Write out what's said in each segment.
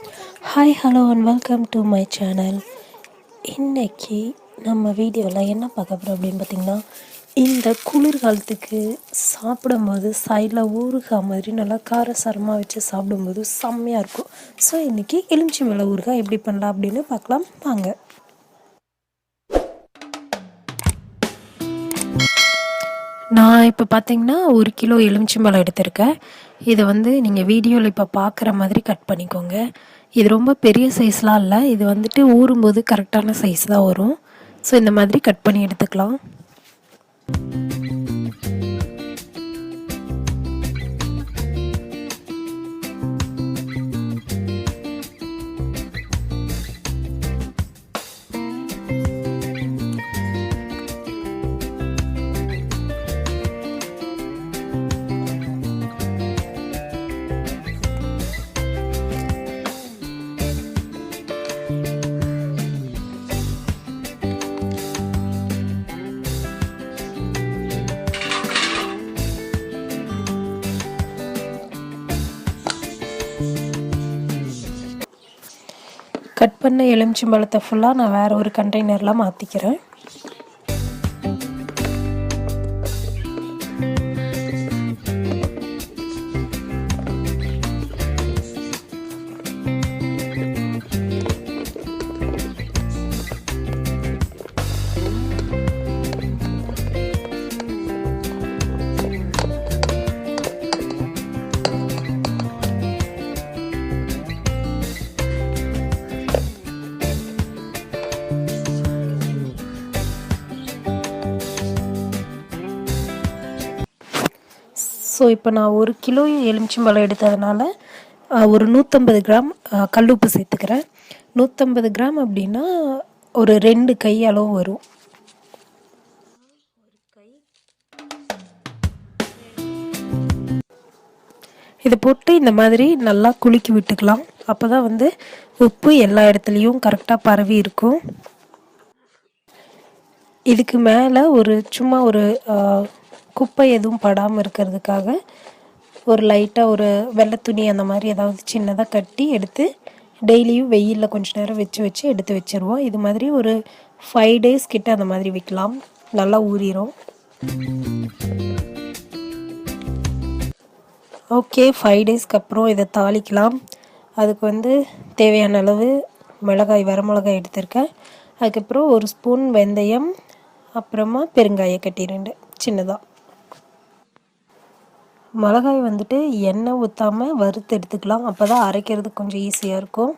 Hi hello and welcome to my channel. இன்றைக்கி நம்ம வீடியோவில் என்ன பார்க்க போகிறோம் அப்படின்னு பார்த்திங்கன்னா, இந்த குளிர்காலத்துக்கு சாப்பிடும்போது சைடில் ஊறுகாய் மாதிரி நல்லா காரசாரமாக வச்சு சாப்பிடும்போது செம்மையாக இருக்கும். ஸோ இன்றைக்கி எலுமிச்சம்பழ ஊறுகாய் எப்படி பண்ணலாம் அப்படின்னு பார்க்கலாம் வாங்க. நான் இப்போ பார்த்திங்கன்னா 1 கிலோ எலுமிச்சம்பழம் எடுத்திருக்கேன். இதை நீங்கள் வீடியோவில் இப்போ பார்க்குற மாதிரி கட் பண்ணிக்கோங்க. இது ரொம்ப பெரிய சைஸ்லாம் இல்லை, இது ஊறும்போது கரெக்டான சைஸ் தான் வரும். ஸோ இந்த மாதிரி கட் பண்ணி எடுத்துக்கலாம். கட் பண்ண எலுமிச்சம்பழத்தை ஃபுல்லாக நான் வேறு ஒரு கண்டெய்னரில் மாற்றிக்கிறேன். ஸோ இப்போ நான் 1 கிலோ எலுமிச்சம்பழம் எடுத்ததுனால ஒரு 150 கிராம் கல்லுப்பு சேர்த்துக்கிறேன். 150 கிராம் அப்படின்னா ஒரு 2 கை அளவு வரும். இதை போட்டு இந்த மாதிரி நல்லா குலுக்கி விட்டுக்கலாம். அப்போ தான் உப்பு எல்லா இடத்துலையும் கரெக்டாக பரவி இருக்கும். இதுக்கு மேலே சும்மா ஒரு குப்பை எதுவும் படாமல் இருக்கிறதுக்காக ஒரு லைட்டாக ஒரு வெள்ளை துணி அந்த மாதிரி ஏதாவது சின்னதாக கட்டி எடுத்து டெய்லியும் வெயிலில் கொஞ்சம் நேரம் வச்சு எடுத்து வச்சுருவோம். இது மாதிரி ஒரு 5 days கிட்ட அந்த மாதிரி வைக்கலாம், நல்லா ஊறிடும். ஓகே, 5 daysக்கு அப்புறம் இதை தாளிக்கலாம். அதுக்கு தேவையான அளவு மிளகாய், வரமிளகாய் எடுத்திருக்கேன். அதுக்கப்புறம் 1 ஸ்பூன் வெந்தயம், அப்புறமா பெருங்காய கட்டி 2 சின்னதாக. மிளகாய் எண்ணெய் ஊற்றாமல் வறுத்து எடுத்துக்கலாம், அப்போ தான் அரைக்கிறதுக்கு கொஞ்சம் ஈஸியாக இருக்கும்.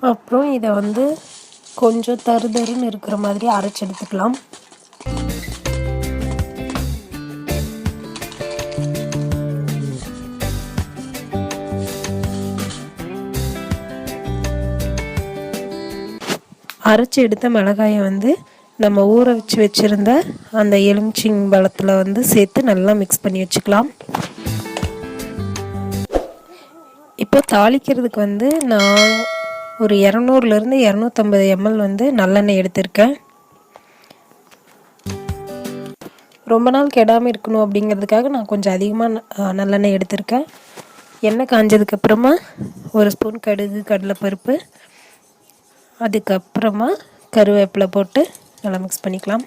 அப்புறம் இதை கொஞ்சம் தருன்னு இருக்கிற மாதிரி அரைச்சி எடுத்துக்கலாம். அரைச்சி எடுத்த மிளகாயை நம்ம ஊற வச்சுருந்த அந்த எலுமிச்சம்பழத்தில் சேர்த்து நல்லா மிக்ஸ் பண்ணி வச்சுக்கலாம். இப்போ தாளிக்கிறதுக்கு நான் ஒரு 200லேருந்து 250 ml நல்லெண்ணெய் எடுத்திருக்கேன். ரொம்ப நாள் கெடாமல் இருக்கணும் அப்படிங்கிறதுக்காக நான் கொஞ்சம் அதிகமாக நல்லெண்ணெய் எடுத்திருக்கேன். எண்ணெய் காஞ்சதுக்கப்புறமா 1 ஸ்பூன் கடுகு, கடலைப்பருப்பு, அதுக்கப்புறமா கருவேப்பிலை போட்டு நல்லா மிக்ஸ் பண்ணிக்கலாம்.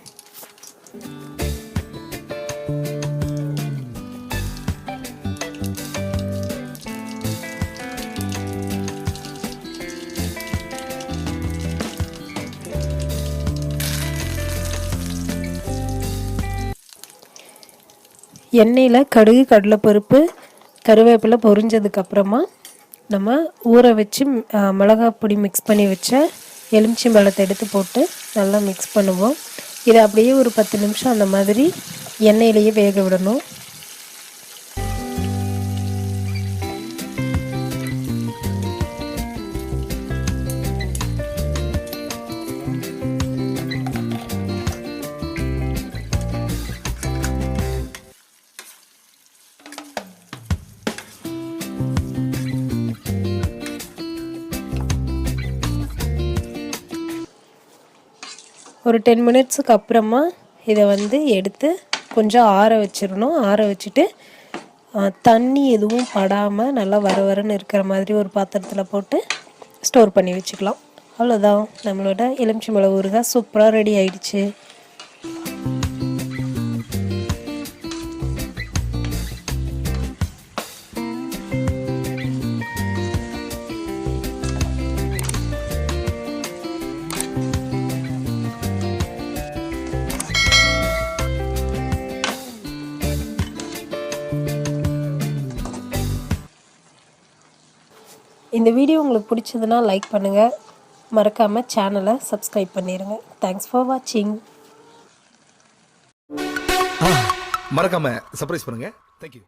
எண்ணெயில் கடுகு, கடலைப்பருப்பு, கருவேப்பிலை பொரிஞ்சதுக்கப்புறமா நம்ம ஊற வச்சு மிளகாய் பொடி மிக்ஸ் பண்ணி வச்ச எலுமிச்சம்பழத்தை எடுத்து போட்டு நல்லா மிக்ஸ் பண்ணுவோம். இதை அப்படியே ஒரு 10 நிமிஷம் அந்த மாதிரி எண்ணெயிலேயே வேக விடணும். ஒரு 10 மினிட்ஸுக்கு அப்புறமா இதை எடுத்து கொஞ்சம் ஆற வச்சிடணும். ஆற வச்சுட்டு தண்ணி எதுவும் படாமல் நல்லா வரன்னு இருக்கிற மாதிரி ஒரு பாத்திரத்தில் போட்டு ஸ்டோர் பண்ணி வச்சுக்கலாம். அவ்வளோதான், நம்மளோட எலுமிச்சம்பழம் ஊறுகாய் சூப்பராக ரெடி ஆயிடுச்சு. இந்த வீடியோ உங்களுக்கு பிடிச்சதுன்னா லைக் பண்ணுங்கள், மறக்காமல் சேனலை சப்ஸ்கிரைப் பண்ணிடுங்க. தேங்க்ஸ் ஃபார் வாட்சிங். மறக்காம சர்ப்ரைஸ் பண்ணுங்க. தேங்க்யூ.